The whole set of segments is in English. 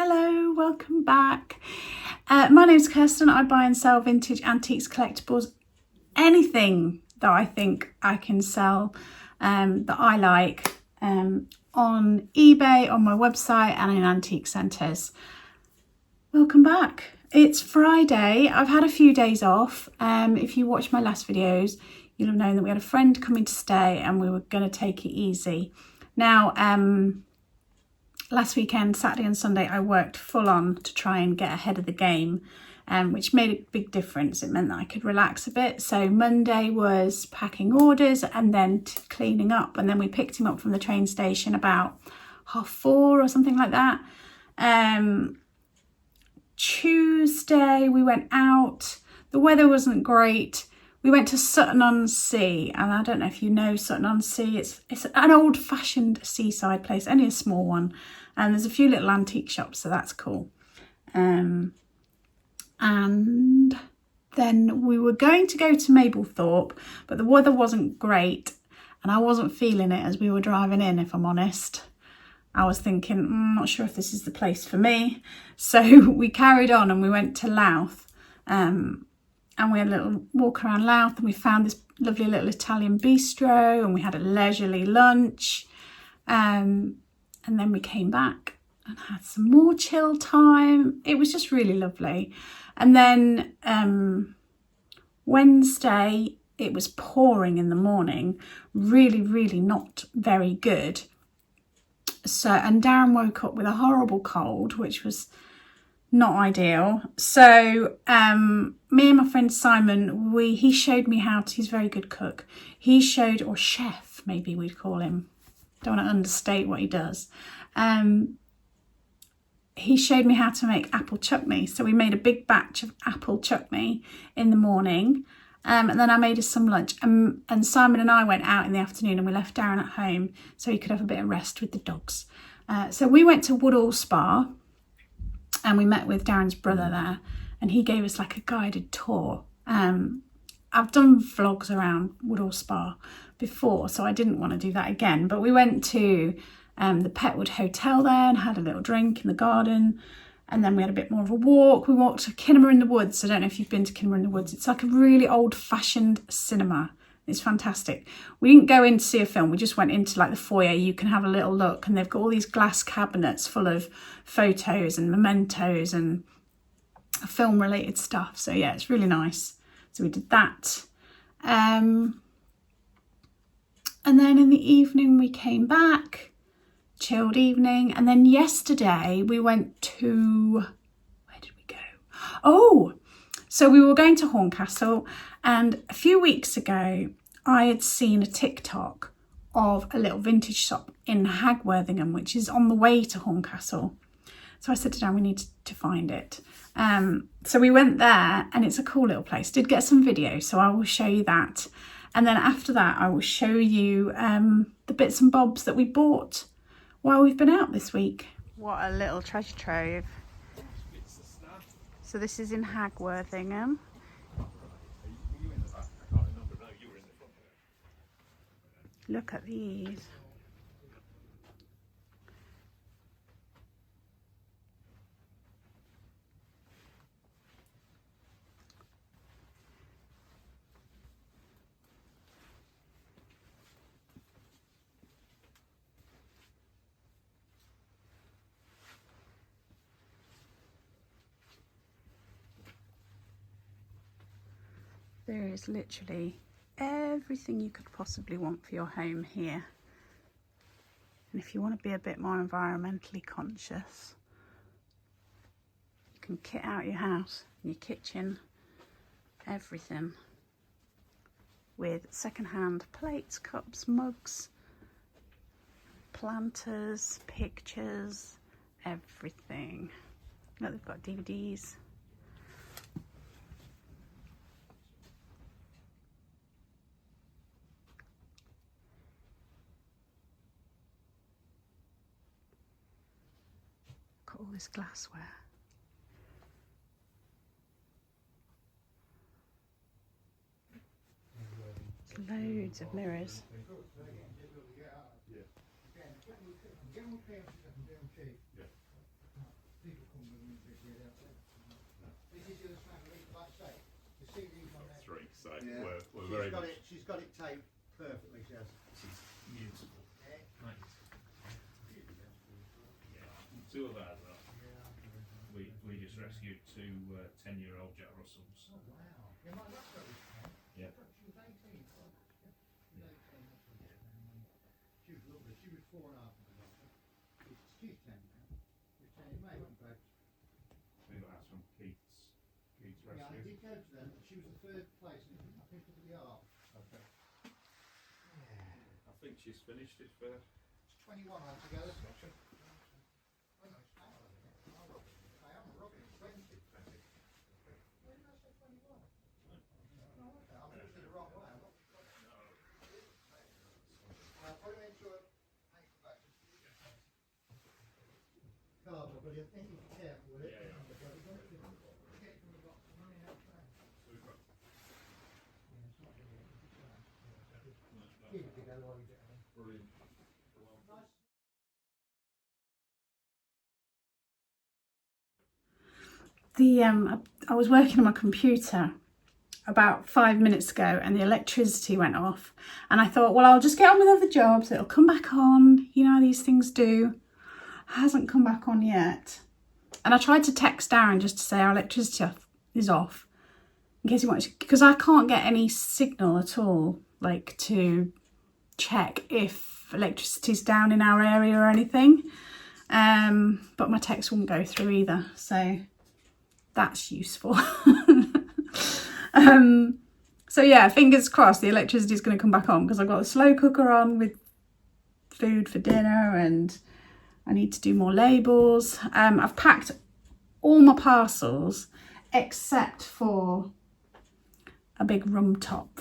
Hello, welcome back. My name's Kirsten. I buy and sell vintage antiques, collectibles, anything that I think I can sell that I like on eBay, on my website and in antique centres. Welcome back. It's Friday. I've had a few days off. If you watched my last videos, you'll have known that we had a friend coming to stay and we were going to take it easy. Now, last weekend, Saturday and Sunday, I worked full on to try and get ahead of the game, which made a big difference. It meant that I could relax a bit. So Monday was packing orders and then cleaning up. And then we picked him up from the train station about 4:30 or something like that. Tuesday, we went out. The weather wasn't great. We went to Sutton-on-Sea, and I don't know if you know Sutton-on-Sea. It's an old-fashioned seaside place, only a small one. And there's a few little antique shops, so that's cool. And then we were going to go to Mablethorpe, but the weather wasn't great, and I wasn't feeling it as we were driving in, if I'm honest. I was thinking, I'm not sure if this is the place for me. So we carried on and we went to Louth. And we had a little walk around Louth and we found this lovely little Italian bistro and we had a leisurely lunch. And then we came back and had some more chill time. It was just really lovely. And then Wednesday, it was pouring in the morning. Really, really not very good. So, and Darren woke up with a horrible cold, which was not ideal. So me and my friend Simon, he showed me how to, he's a very good cook. He showed, or chef maybe we'd call him. Don't want to understate what he does. He showed me how to make apple chutney. So we made a big batch of apple chutney in the morning. And then I made us some lunch. And Simon and I went out in the afternoon and we left Darren at home so he could have a bit of rest with the dogs. So we went to Woodall Spa. And we met with Darren's brother there and he gave us like a guided tour. I've done vlogs around Woodall Spa before, so I didn't want to do that again. But we went to the Petwood Hotel there and had a little drink in the garden. And then we had a bit more of a walk. We walked to Kinema in the Woods. I don't know if you've been to Kinema in the Woods. It's like a really old-fashioned cinema. It's fantastic. We didn't go in to see a film. We just went into like the foyer. You can have a little look and they've got all these glass cabinets full of photos and mementos and film related stuff. So yeah, it's really nice. So we did that. And then in the evening we came back, chilled evening. And then yesterday we went to, where did we go? Oh, so we were going to Horncastle, and a few weeks ago, I had seen a TikTok of a little vintage shop in Hagworthingham, which is on the way to Horncastle. So I said to Dan, we need to find it. So we went there and it's a cool little place. Did get some video, so I will show you that. And then after that, I will show you the bits and bobs that we bought while we've been out this week. What a little treasure trove. So this is in Hagworthingham. Look at these. There is literally everything you could possibly want for your home here. And if you want to be a bit more environmentally conscious, you can kit out your house, your kitchen, everything with second-hand plates, cups, mugs, planters, pictures, everything. Look, they've got DVDs. All this glassware. Loads of mirrors. Three, so we're very much. She's got it taped perfectly, she has. She's beautiful. Two of ours are. We just rescued two 10-year-old Jack Russells. Oh wow! Yeah, my last one was 10. Yeah. She was 18. She was lovely. She was 4.5 when I got her. She's 10 now. She's 10 in May, wasn't she? We got ours from Keith's rescue. Yeah, I did go to them. She was the third place, I think, for the art. Okay. I think she's finished it for. It's 21 altogether. I am rubbing 20. Where did I say 21? Oh, okay. I'm just in the wrong way. I'll put it into a paper bag. Card, but I think you'll be careful with it. Yeah. Get it from the box of money outside. Super. Yeah, it's not really keep it together while you get it. Brilliant. I was working on my computer about 5 minutes ago and the electricity went off, and I thought, well, I'll just get on with other jobs, it'll come back on, you know how these things do. It hasn't come back on yet. And I tried to text Darren just to say our electricity is off, in case he wanted to, because I can't get any signal at all, like to check if electricity's down in our area or anything. But my text wouldn't go through either, so that's useful. So yeah, fingers crossed the electricity is going to come back on, because I've got the slow cooker on with food for dinner and I need to do more labels. I've packed all my parcels except for a big rum top,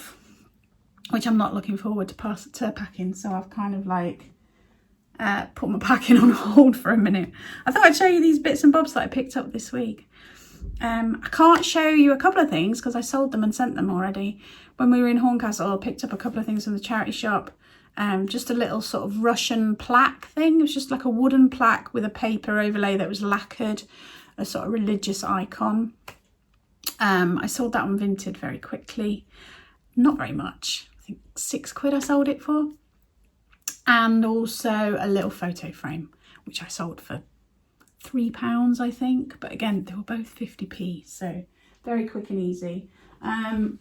which I'm not looking forward to packing, so I've kind of like put my packing on hold for a minute. I thought I'd show you these bits and bobs that I picked up this week. I can't show you a couple of things because I sold them and sent them already. When we were in Horncastle, I picked up a couple of things from the charity shop. Just a little sort of Russian plaque thing. It was just like a wooden plaque with a paper overlay that was lacquered, a sort of religious icon. I sold that on Vinted very quickly. Not very much. I think £6 I sold it for. And also a little photo frame, which I sold for £3, I think. But again, they were both 50p, so very quick and easy. I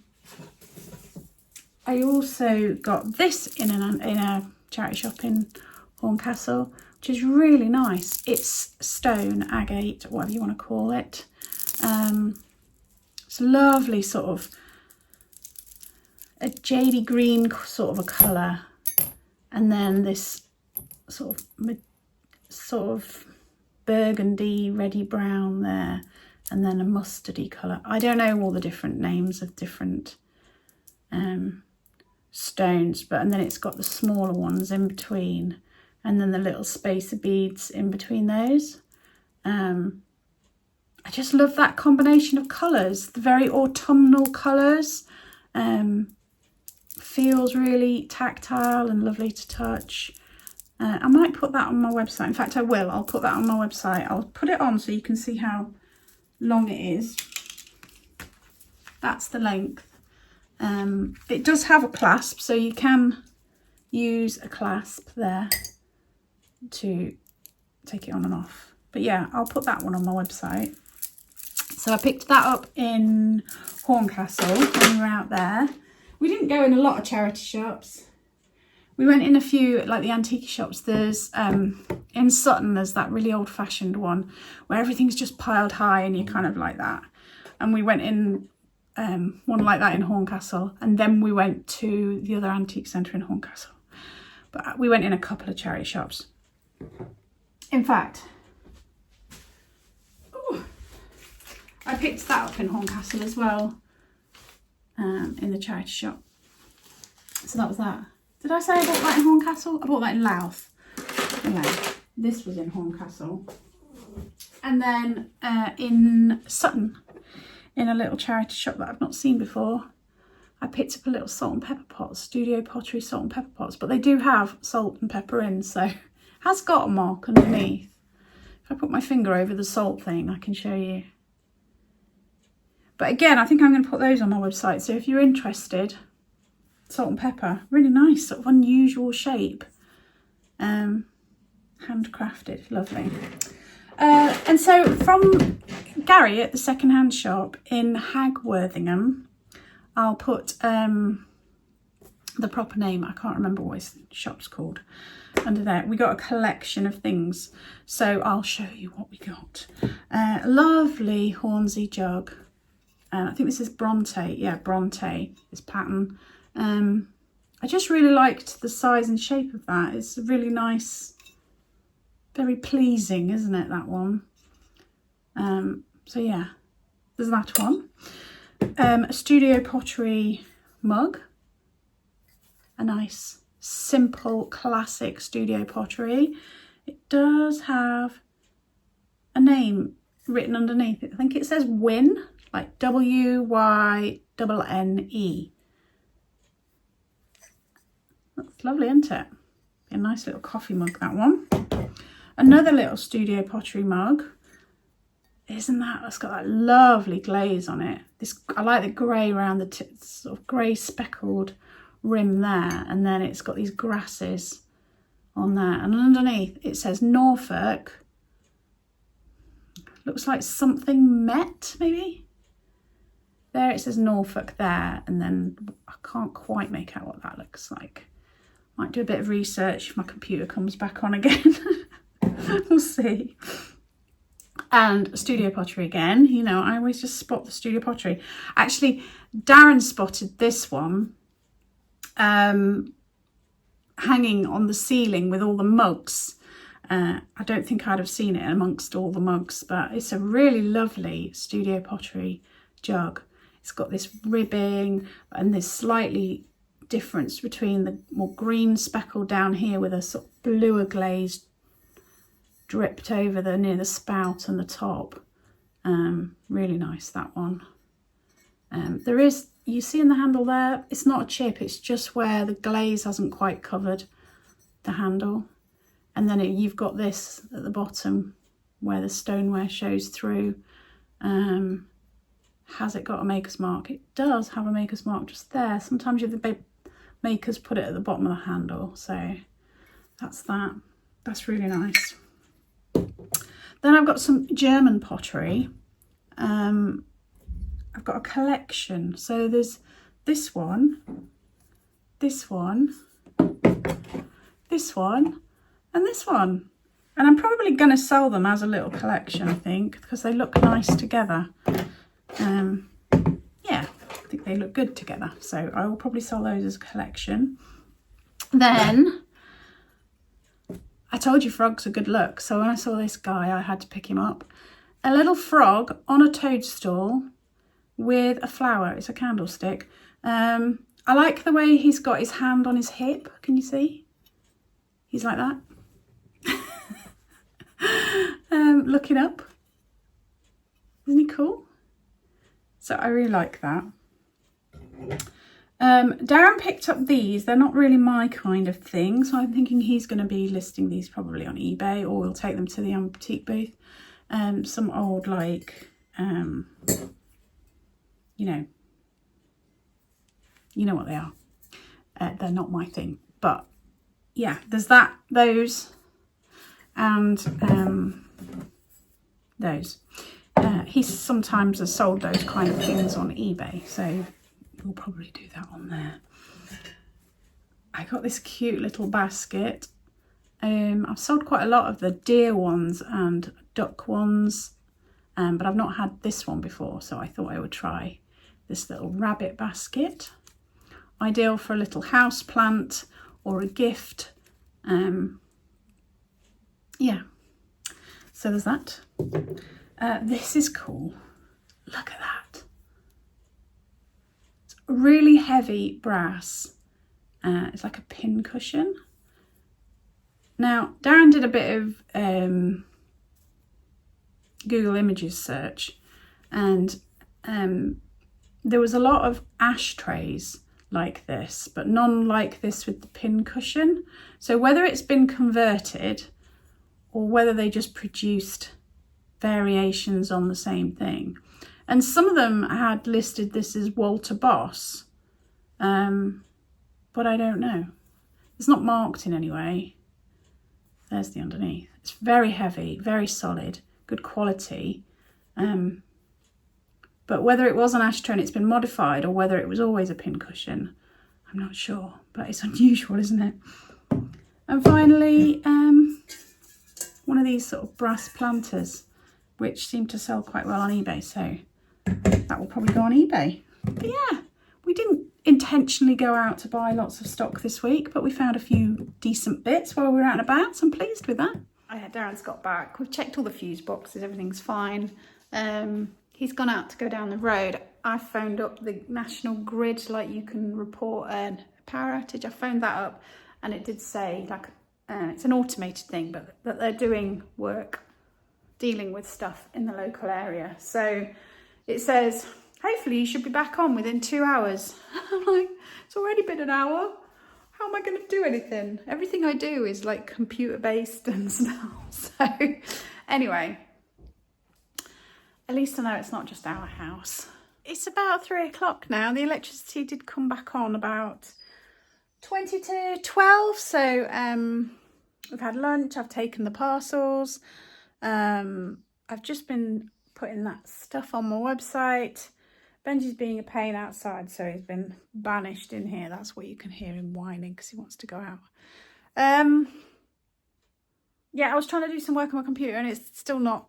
also got this in a charity shop in Horncastle, which is really nice. It's stone, agate, whatever you want to call it. It's a lovely sort of a jadey green sort of a colour, and then this sort of burgundy, reddy brown there, and then a mustardy colour. I don't know all the different names of different stones, but and then it's got the smaller ones in between, and then the little spacer beads in between those. I just love that combination of colours, the very autumnal colours. Feels really tactile and lovely to touch. I might put that on my website. In fact, I will. I'll put that on my website. I'll put it on so you can see how long it is. That's the length. It does have a clasp, so you can use a clasp there to take it on and off. But yeah, I'll put that one on my website. So I picked that up in Horncastle when we were out there. We didn't go in a lot of charity shops. We went in a few, like the antique shops. There's, in Sutton, there's that really old-fashioned one where everything's just piled high and you're kind of like that. And we went in one like that in Horncastle, and then we went to the other antique centre in Horncastle. But we went in a couple of charity shops. In fact, I picked that up in Horncastle as well, in the charity shop. So that was that. Did I say I bought that in Horncastle? I bought that in Louth. Anyway, this was in Horncastle. And then in Sutton, in a little charity shop that I've not seen before, I picked up a little salt and pepper pot, Studio Pottery salt and pepper pots. But they do have salt and pepper in, so it has got a mark underneath. If I put my finger over the salt thing, I can show you. But again, I think I'm going to put those on my website. So if you're interested, salt and pepper, really nice, sort of unusual shape. Handcrafted, lovely. And so from Gary at the second-hand shop in Hagworthingham, I'll put the proper name, I can't remember what his shop's called, under there. We got a collection of things, so I'll show you what we got. Lovely Hornsey jug. I think this is Bronte, yeah, Bronte, this pattern. I just really liked the size and shape of that. It's really nice, very pleasing, isn't it, that one? So yeah, there's that one. A Studio Pottery mug. A nice, simple, classic Studio Pottery. It does have a name written underneath it. I think it says Wynne, like Wynnne. That's lovely, isn't it? A nice little coffee mug, that one. Another little Studio Pottery mug. Isn't that? It's got that lovely glaze on it. This, I like the grey around the sort of grey speckled rim there, and then it's got these grasses on there, and underneath it says Norfolk. Looks like something Met, maybe. There it says Norfolk there, and then I can't quite make out what that looks like. Might do a bit of research if my computer comes back on again. We'll see. And Studio Pottery again. You know, I always just spot the Studio Pottery. Actually, Darren spotted this one hanging on the ceiling with all the mugs. I don't think I'd have seen it amongst all the mugs, but it's a really lovely Studio Pottery jug. It's got this ribbing and this slightly difference between the more green speckle down here with a sort of bluer glaze dripped over the near the spout and the top. Really nice, that one. There is, you see in the handle there, it's not a chip, it's just where the glaze hasn't quite covered the handle. And then you've got this at the bottom where the stoneware shows through. Has it got a maker's mark? It does have a maker's mark just there. Sometimes the makers put it at the bottom of the handle. So that's that. That's really nice. Then I've got some German pottery. I've got a collection. So there's this one, this one, this one, and this one. And I'm probably going to sell them as a little collection, I think, because they look nice together. Yeah, I think they look good together. So I will probably sell those as a collection. Then I told you frogs are good luck. So when I saw this guy, I had to pick him up. A little frog on a toadstool with a flower. It's a candlestick. I like the way he's got his hand on his hip. Can you see? He's like that. Looking up. Isn't he cool? So I really like that. Darren picked up these. They're not really my kind of thing, so I'm thinking he's going to be listing these probably on eBay, or we'll take them to the antique booth. Some old, like, you know what they are. They're not my thing, but yeah, there's those, and those. He sometimes has sold those kind of things on eBay, so we'll probably do that on there. I got this cute little basket. I've sold quite a lot of the deer ones and duck ones, but I've not had this one before, so I thought I would try this little rabbit basket. Ideal for a little house plant or a gift. Yeah, so there's that. This is cool. Look at that. It's really heavy brass. It's like a pin cushion. Now, Darren did a bit of Google Images search, and there was a lot of ashtrays like this, but none like this with the pin cushion. So whether it's been converted or whether they just produced variations on the same thing. And some of them had listed this as Walter Boss, but I don't know. It's not marked in any way. There's the underneath. It's very heavy, very solid, good quality. But whether it was an ashtray and it's been modified or whether it was always a pincushion, I'm not sure. But it's unusual, isn't it? And finally, one of these sort of brass planters, which seem to sell quite well on eBay. So that will probably go on eBay. But yeah, we didn't intentionally go out to buy lots of stock this week, but we found a few decent bits while we were out and about, so I'm pleased with that. Darren's got back. We've checked all the fuse boxes, everything's fine. He's gone out to go down the road. I phoned up the National Grid, like you can report a power outage. I phoned that up and it did say, like, it's an automated thing, but that they're doing work dealing with stuff in the local area. So it says, hopefully you should be back on within 2 hours. I'm like, it's already been an hour. How am I going to do anything? Everything I do is like computer based and stuff. So anyway, at least I know it's not just our house. It's about 3 o'clock now. The electricity did come back on about 20 to 12. So we've had lunch. I've taken the parcels. I've just been putting that stuff on my website. Benji's being a pain outside, so he's been banished in here. That's what you can hear him whining because he wants to go out. Yeah, I was trying to do some work on my computer and it's still not,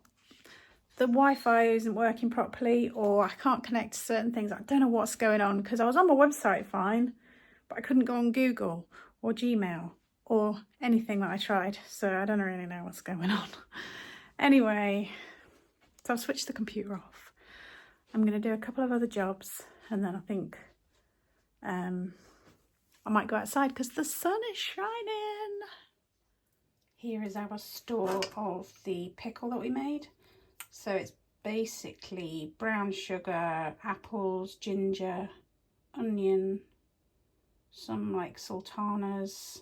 the Wi-Fi isn't working properly, or I can't connect to certain things. I don't know what's going on because I was on my website fine, but I couldn't go on Google or Gmail or anything that I tried. So I don't really know what's going on. Anyway, so I've switched the computer off. I'm going to do a couple of other jobs and then I think I might go outside because the sun is shining. Here is our store of the pickle that we made. So it's basically brown sugar, apples, ginger, onion, some like sultanas,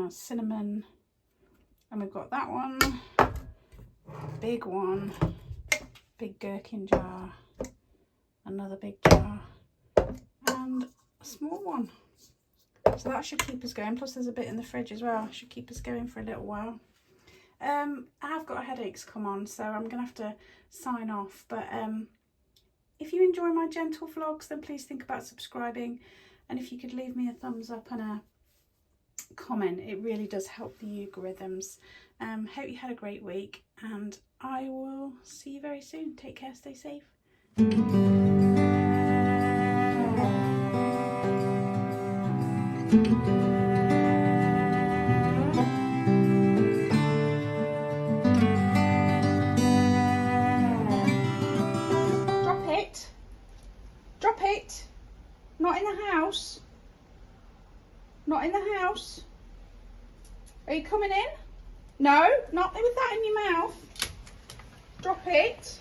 cinnamon, and we've got that one, big one, big gherkin jar, another big jar, and a small one. So that should keep us going. Plus there's a bit in the fridge as well. Should keep us going for a little while. I've got headaches come on, so I'm gonna have to sign off. But if you enjoy my gentle vlogs, then please think about subscribing. And if you could leave me a thumbs up and a comment, it really does help the algorithms. Hope you had a great week, and I will see you very soon. Take care, stay safe. Drop it. Not in the house. Not in the house. Are you coming in? No, not with that in your mouth. Drop it.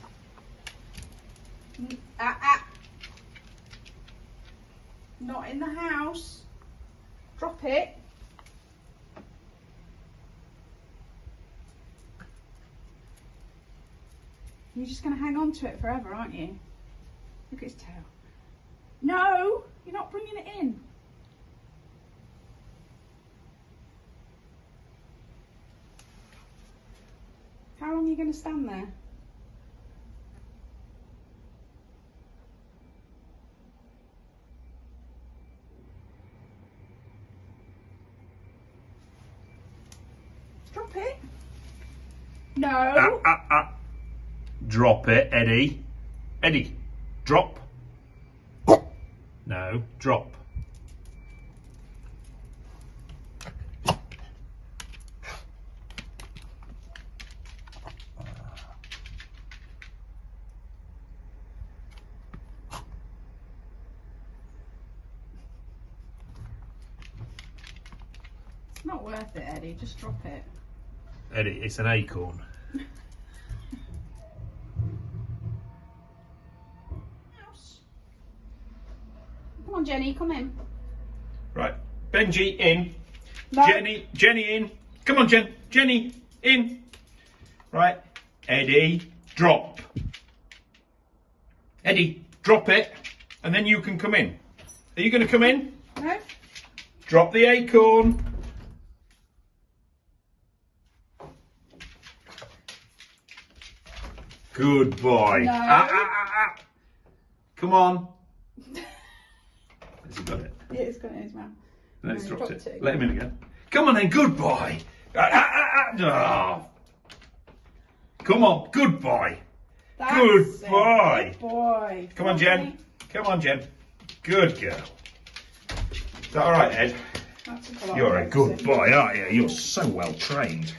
Not in the house. Drop it. You're just going to hang on to it forever, aren't you? Look at his tail. No, you're not bringing it in. How long are you going to stand there? Drop it. No. Drop it, Eddie. Eddie, drop. No, drop. It's not worth it, Eddie. Just drop it. Eddie, it's an acorn. Come on, Jenny, come in. Right, Benji in. No. Jenny in. Come on, Jenny. In. Right. Eddie, drop. Eddie, drop it, and then you can come in. Are you going to come in? No. Drop the acorn. Good boy. No. Come on. Has he got it? Yeah, it's got it in his mouth. No, he's No, dropped dropped it. it Let him in again. Come on then, good boy. Oh. Come on, good boy. That's Good it. boy. Good boy. Come on, Jen. Come on, Jen. Good girl. Is that all right, Ed? That took a lot You're of a good focusing. boy, aren't you? You're so well trained.